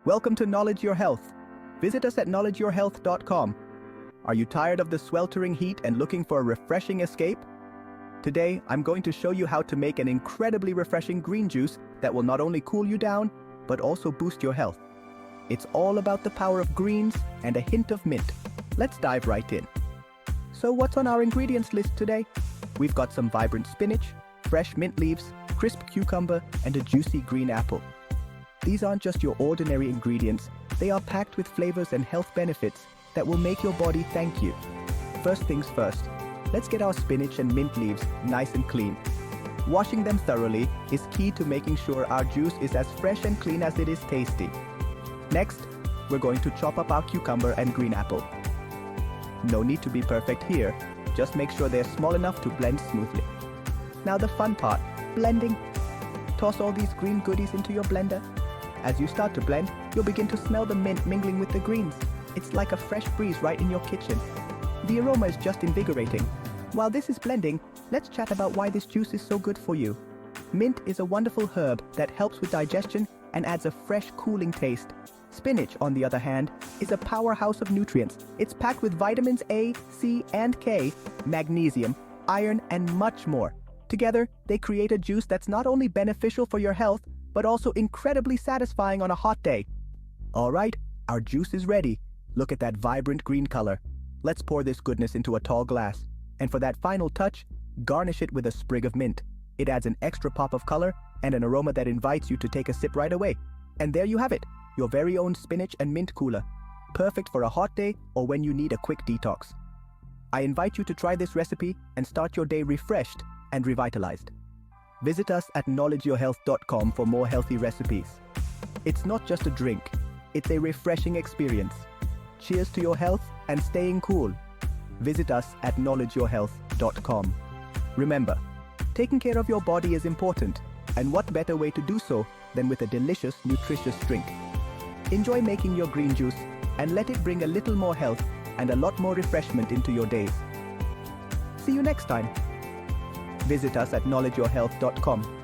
Welcome to Knowledge Your Health. Visit us at knowledgeyourhealth.com. Are you tired of the sweltering heat and looking for a refreshing escape? Today, I'm going to show you how to make an incredibly refreshing green juice that will not only cool you down, but also boost your health. It's all about the power of greens and a hint of mint. Let's dive right in. So what's on our ingredients list today? We've got some vibrant spinach, fresh mint leaves, crisp cucumber, and a juicy green apple. These aren't just your ordinary ingredients, they are packed with flavors and health benefits that will make your body thank you. First things first, let's get our spinach and mint leaves nice and clean. Washing them thoroughly is key to making sure our juice is as fresh and clean as it is tasty. Next, we're going to chop up our cucumber and green apple. No need to be perfect here, just make sure they're small enough to blend smoothly. Now the fun part, blending. Toss all these green goodies into your blender. As you start to blend, you'll begin to smell the mint mingling with the greens. It's like a fresh breeze right in your kitchen. The aroma is just invigorating. While this is blending, let's chat about why this juice is so good for you. Mint is a wonderful herb that helps with digestion and adds a fresh, cooling taste. Spinach, on the other hand, is a powerhouse of nutrients. It's packed with vitamins A, C, and K, magnesium, iron, and much more. Together, they create a juice that's not only beneficial for your health, but also incredibly satisfying on a hot day. All right, our juice is ready. Look at that vibrant green color. Let's pour this goodness into a tall glass. And for that final touch, garnish it with a sprig of mint. It adds an extra pop of color and an aroma that invites you to take a sip right away. And there you have it, your very own spinach and mint cooler. Perfect for a hot day or when you need a quick detox. I invite you to try this recipe and start your day refreshed and revitalized. Visit us at knowledgeyourhealth.com for more healthy recipes. It's not just a drink, it's a refreshing experience. Cheers to your health and staying cool. Visit us at knowledgeyourhealth.com. Remember, taking care of your body is important, and what better way to do so than with a delicious, nutritious drink. Enjoy making your green juice and let it bring a little more health and a lot more refreshment into your days. See you next time. Visit us at knowledgeyourhealth.com.